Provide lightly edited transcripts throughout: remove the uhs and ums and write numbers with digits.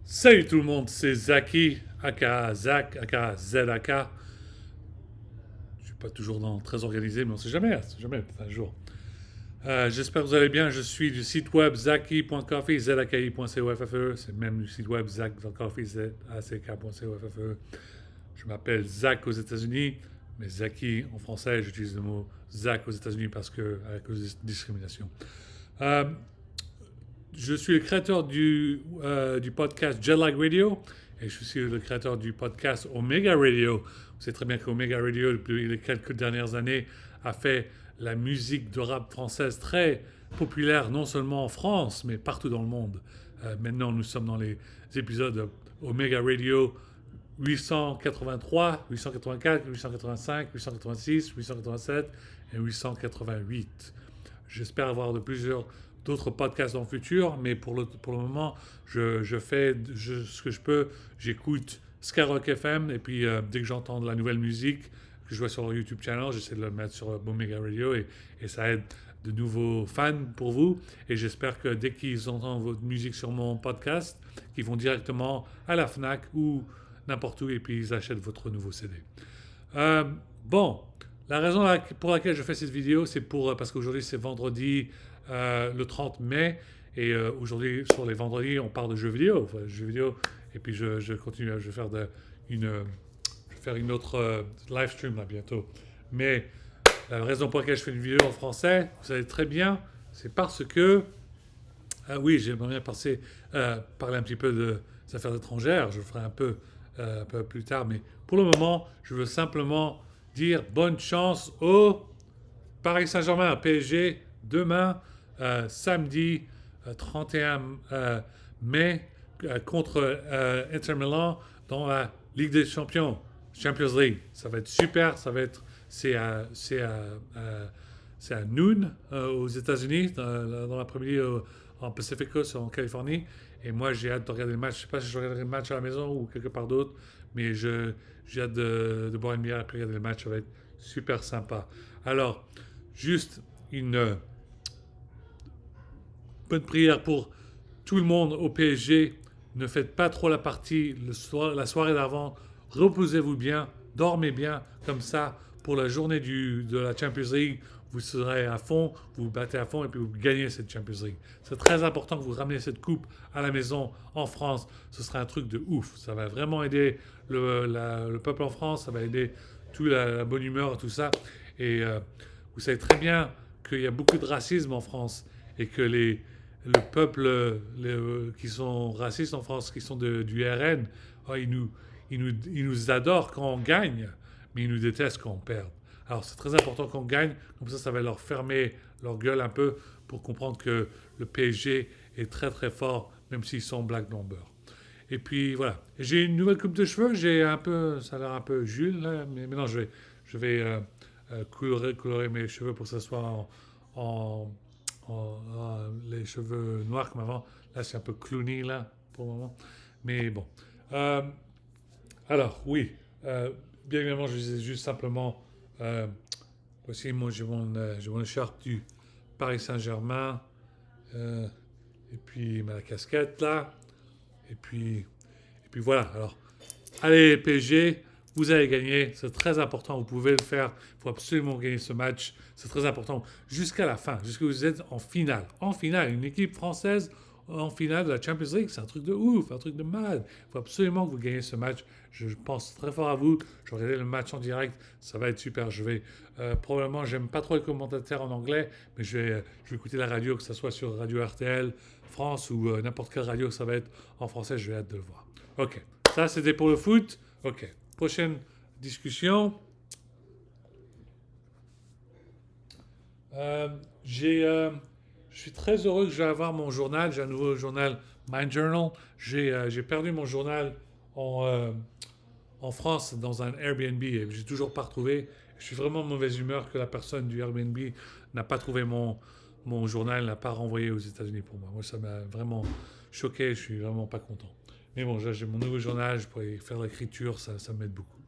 Salut tout le monde, c'est Zaki, aka Zach, aka ZAK. Je suis pas toujours très organisé, mais on sait jamais, peut-être un jour. J'espère que vous allez bien. Je suis du site web zaki.coffee, zaki.coffee. C'est même du site web zach.coffee, zack.coffee. Je m'appelle Zach aux États-Unis, mais Zaki en français, j'utilise le mot Zach aux États-Unis parce que à cause de discrimination. Euh, je suis le créateur du podcast Jetlag Radio et je suis le créateur du podcast Omega Radio. Vous savez très bien qu'Omega Radio, depuis les quelques dernières années, a fait la musique de rap française très populaire, non seulement en France, mais partout dans le monde. Maintenant, nous sommes dans les épisodes Omega Radio 883, 884, 885, 886, 887 et 888. J'espère avoir d'autres podcasts dans le futur, mais pour le moment, je fais ce que je peux. J'écoute Skyrock FM et puis dès que j'entends de la nouvelle musique que je vois sur leur YouTube channel, j'essaie de le mettre sur Omega Radio et ça aide de nouveaux fans pour vous. Et j'espère que dès qu'ils entendent votre musique sur mon podcast, qu'ils vont directement à la FNAC ou n'importe où et puis ils achètent votre nouveau CD. Euh, bon, la raison pour laquelle je fais cette vidéo, c'est parce qu'aujourd'hui c'est vendredi le 30 mai et aujourd'hui sur les vendredis on parle de jeux vidéo et puis je continue, je vais faire une autre live stream là bientôt. Mais la raison pour laquelle je fais une vidéo en français, vous savez très bien, c'est parce que oui, j'aimerais bien parler un petit peu des affaires étrangères. Je le ferai un peu plus tard. Mais pour le moment, je veux simplement dire bonne chance au Paris Saint-Germain, PSG, demain, samedi 31 mai, contre Inter Milan dans la Ligue des Champions, Champions League. Ça va être super. C'est à noon aux États-Unis, dans l'après-midi en Pacific Coast, en Californie. Et moi, j'ai hâte de regarder le match. Je ne sais pas si je regarderai le match à la maison ou quelque part d'autre, mais j'ai hâte de boire une bière et puis regarder le match. Ça va être super sympa. Alors, juste une bonne prière pour tout le monde au PSG. Ne faites pas trop la partie la soirée d'avant. Reposez-vous bien, dormez bien, comme ça, pour la journée de la Champions League, vous serez à fond, vous vous battez à fond et puis vous gagnez cette Champions League. C'est très important que vous ramenez cette coupe à la maison en France. Ce sera un truc de ouf. Ça va vraiment aider le peuple en France, ça va aider toute la bonne humeur et tout ça. Et vous savez très bien qu'il y a beaucoup de racisme en France et que le peuple qui sont racistes en France, qui sont du RN, oh, ils nous adorent quand on gagne, mais ils nous détestent quand on perd. Alors c'est très important qu'on gagne, comme ça va leur fermer leur gueule un peu pour comprendre que le PSG est très très fort, même s'ils sont black number. Et puis voilà. J'ai une nouvelle coupe de cheveux, ça a l'air un peu Jules, là, mais maintenant je vais colorer mes cheveux pour que ça soit en, les cheveux noirs comme avant. Là, c'est un peu clowny, là, pour le moment. Mais bon. Euh, alors, oui. Bien évidemment, je disais juste simplement. Euh, voici, moi, j'ai mon écharpe du Paris Saint-Germain. Euh, et puis, ma casquette, là. Et puis, et puis voilà. Alors, allez, PSG, vous allez gagner. C'est très important. Vous pouvez le faire. Il faut absolument gagner ce match. C'est très important. Jusqu'à la fin. Jusqu'à vous êtes en finale. En finale. Une équipe française en finale de la Champions League. C'est un truc de ouf. Un truc de malade. Il faut absolument que vous gagnez ce match. Je pense très fort à vous. Je regarderai le match en direct. Ça va être super. Probablement, j'aime pas trop les commentateurs en anglais, mais je vais écouter la radio, que ce soit sur Radio RTL France ou n'importe quelle radio, ça va être en français. Je vais hâte de le voir. Ok. Ça, c'était pour le foot. Ok. Prochaine discussion. Euh, j'ai, euh, je suis très heureux que je vais avoir mon journal. J'ai un nouveau journal, Mind Journal. J'ai perdu mon journal en, euh, en France dans un Airbnb et j'ai toujours pas retrouvé. Je suis vraiment de mauvaise humeur que la personne du Airbnb n'a pas trouvé mon journal, n'a pas renvoyé aux États-Unis pour moi. Moi, ça m'a vraiment choqué. Je suis vraiment pas content. Mais bon, j'ai mon nouveau journal, je pourrais faire l'écriture, ça m'aide beaucoup.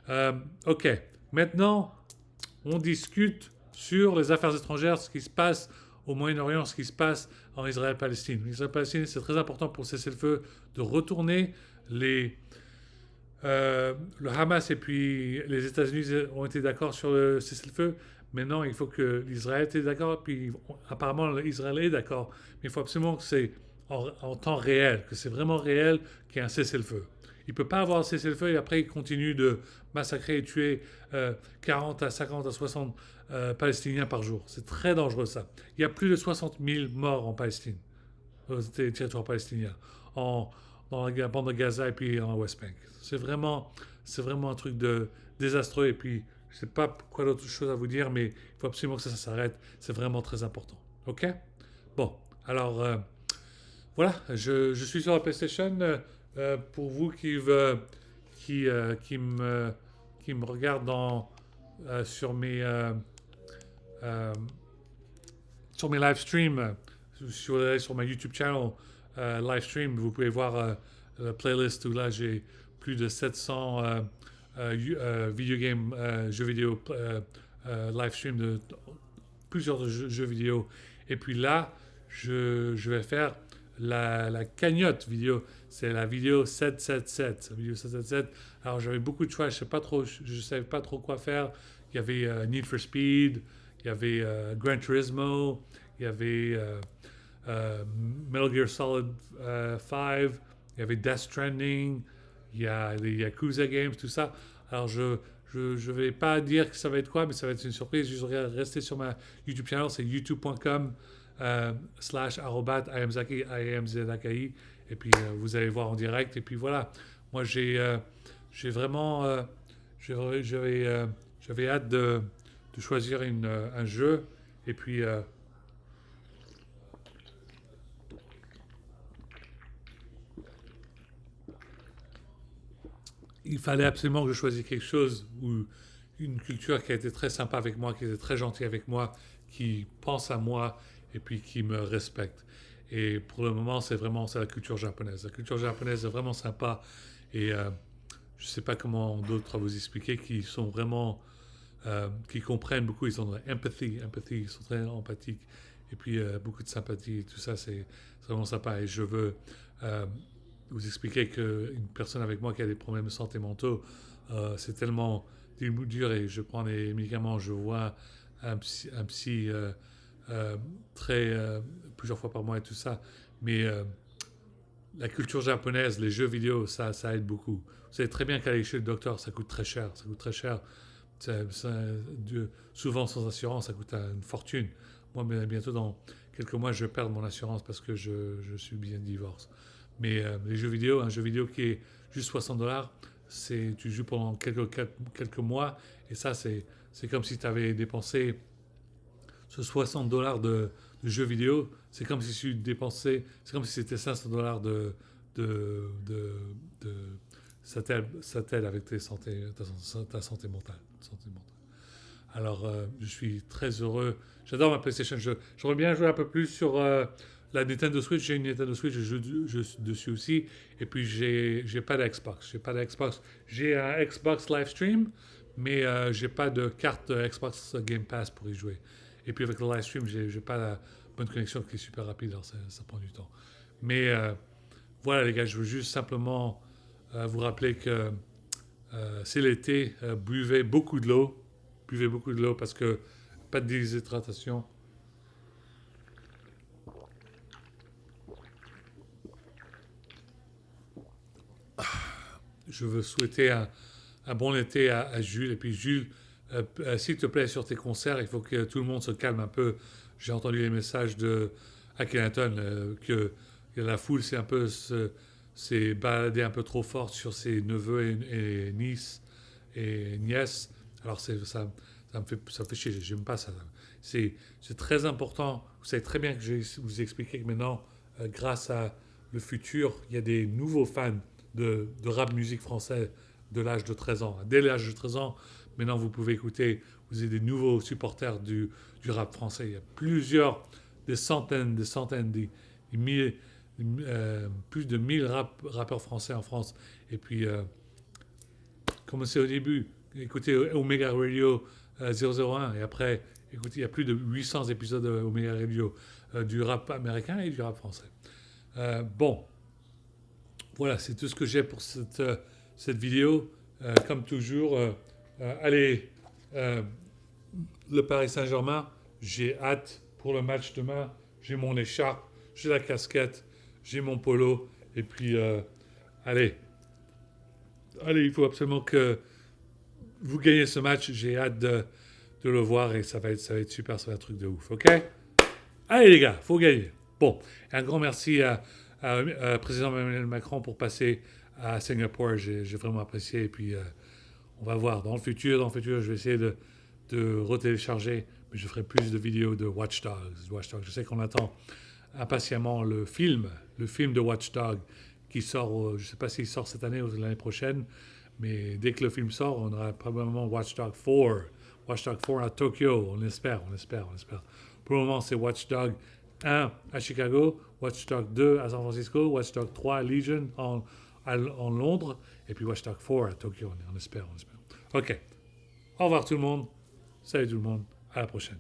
Euh, ok, maintenant, on discute sur les affaires étrangères, ce qui se passe au Moyen-Orient ce qui se passe en Israël-Palestine. Israël-Palestine, c'est très important pour cesser le feu de retourner le Hamas et puis les États-Unis ont été d'accord sur le cessez-le-feu. Maintenant, il faut que l'Israël était d'accord. Puis apparemment, l'Israël est d'accord. Mais il faut absolument que c'est en temps réel, que c'est vraiment réel qu'il y ait un cessez-le-feu. Il ne peut pas avoir un cessez-le-feu et après il continue de massacrer et tuer 40 à 50 à 60 Palestiniens par jour. C'est très dangereux ça. Il y a plus de 60 000 morts en Palestine, aux territoires palestiniens, dans la bande de Gaza et puis en West Bank. C'est vraiment un truc de désastreux. Et puis, je ne sais pas quoi d'autre chose à vous dire, mais il faut absolument que ça s'arrête. C'est vraiment très important. OK? Bon, alors, voilà, je suis sur la PlayStation. Pour vous qui me regardent sur euh, sur mes live streams, si vous allez sur ma YouTube channel live stream, vous pouvez voir la playlist où là j'ai plus de 700 video game, jeux vidéo live stream de plusieurs jeux vidéo. Et puis là, je vais faire la cagnotte vidéo. C'est la vidéo 777. La vidéo 777. Alors j'avais beaucoup de choix, je savais pas trop quoi faire. Il y avait Need for Speed, il y avait Gran Turismo, il y avait Metal Gear Solid 5, il y avait Death Stranding, il y a les Yakuza Games, tout ça. Alors je vais pas dire que ça va être quoi, mais ça va être une surprise. Juste rester sur ma YouTube channel, c'est youtube.com /arrobat IAMZAKI. Et puis vous allez voir en direct. Et puis voilà, moi j'ai vraiment j'avais hâte de choisir un jeu. Et puis il fallait absolument que je choisisse quelque chose où une culture qui a été très sympa avec moi, qui était très gentille avec moi, qui pense à moi et puis qui me respecte. Et pour le moment, c'est la culture japonaise. La culture japonaise est vraiment sympa et je ne sais pas comment d'autres vous expliquer, qui sont vraiment, qui comprennent beaucoup, ils ont de l'empathie, ils sont très empathiques et puis beaucoup de sympathie, tout ça, c'est vraiment sympa. Et je veux vous expliquer qu'une personne avec moi qui a des problèmes de santé mentaux, c'est tellement dur et je prends des médicaments, je vois un psy très plusieurs fois par mois et tout ça, mais la culture japonaise, les jeux vidéo, ça aide beaucoup. Vous savez très bien qu'aller chez le docteur, ça coûte très cher, souvent sans assurance, ça coûte une fortune. Moi, bientôt dans quelques mois, je vais perdre mon assurance parce que je suis bien divorce. Mais les jeux vidéo, un jeu vidéo qui est juste 60$, tu joues pendant quelques mois et ça, c'est comme si tu avais dépensé ce 60$ de jeux vidéo. C'est comme si tu dépensais, c'est comme si c'était 500$ de, de, de ça t'aide avec ta santé mentale. Alors, je suis très heureux. J'adore ma PlayStation. J'aimerais bien jouer un peu plus sur la Nintendo Switch. J'ai une Nintendo Switch, je joue dessus aussi. Et puis, j'ai pas d'Xbox. J'ai un Xbox Livestream, mais j'ai pas de carte Xbox Game Pass pour y jouer. Et puis, avec le Livestream, j'ai pas la bonne connexion qui est super rapide. Alors, ça prend du temps. Mais voilà, les gars, je veux juste simplement vous rappeler que c'est l'été. Buvez beaucoup de l'eau. Buvez beaucoup de l'eau parce que pas de déshydratation. Je veux souhaiter un bon été à Jules. Et puis Jules, s'il te plaît, sur tes concerts, il faut que tout le monde se calme un peu. J'ai entendu les messages de Akhenaton que la foule s'est baladée un peu trop forte sur ses neveux et nièces. Alors ça me fait chier, j'aime pas ça. C'est très important. Vous savez très bien que je vous expliquer que maintenant, grâce à le futur, il y a des nouveaux fans de rap musique français de l'âge de 13 ans. Dès l'âge de 13 ans, maintenant vous pouvez écouter, vous avez des nouveaux supporters du rap français. Il y a des centaines, des milliers, plus de 1000 rappeurs français en France. Et puis, commencez au début, écoutez Omega Radio 001 et après écoutez, il y a plus de 800 épisodes d'Omega Radio du rap américain et du rap français. Bon, voilà, c'est tout ce que j'ai pour cette vidéo. Comme toujours, allez, le Paris Saint-Germain, j'ai hâte pour le match demain. J'ai mon écharpe, j'ai la casquette, j'ai mon polo. Et puis, allez, il faut absolument que vous gagnez ce match. J'ai hâte de le voir et ça va être super, ça va être un truc de ouf, ok? Allez les gars, faut gagner. Bon, un grand merci à président Emmanuel Macron pour passer à Singapour. J'ai vraiment apprécié. Et puis, on va voir. Dans le futur, je vais essayer de retélécharger, mais je ferai plus de vidéos de Watch Dogs. Je sais qu'on attend impatiemment le film de Watch Dogs qui sort, je ne sais pas s'il sort cette année ou l'année prochaine, mais dès que le film sort, on aura probablement Watch Dogs 4. Watch Dogs 4 à Tokyo, on espère. Pour le moment, c'est Watch Dogs 1 à Chicago, Watch Dogs 2 à San Francisco, Watch Dogs 3 à Legion en Londres, et puis Watch Dogs 4 à Tokyo, on espère. Ok. Au revoir tout le monde. Salut tout le monde. À la prochaine.